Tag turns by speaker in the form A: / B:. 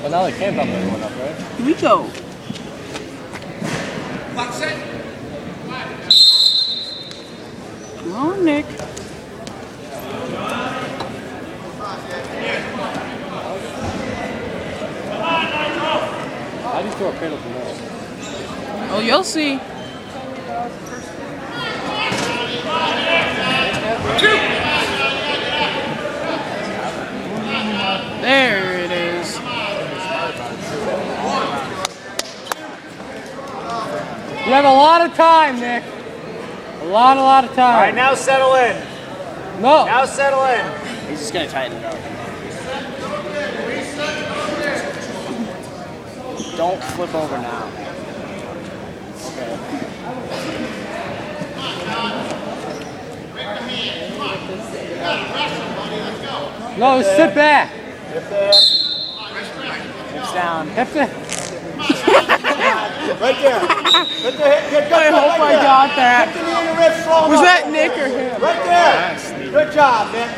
A: But now they can't bump everyone up, right?
B: Here we go. Come on, Nick.
A: How do you throw a cradle from there?
B: Oh, you'll see. There it is.
A: You have a lot of time, Nick. A lot of time.
C: All right, now settle in.
A: No.
C: Now settle in.
D: He's just gonna tighten it up. Don't flip over now.
A: No, just sit back.
D: Hips down.
A: Hip it.
C: Right there. Right there. Good,
B: I hope I got that.
C: Hit the knee in the ribs, slow
B: Was
C: up.
B: that Nick or him?
C: Right there. Good job, Nick.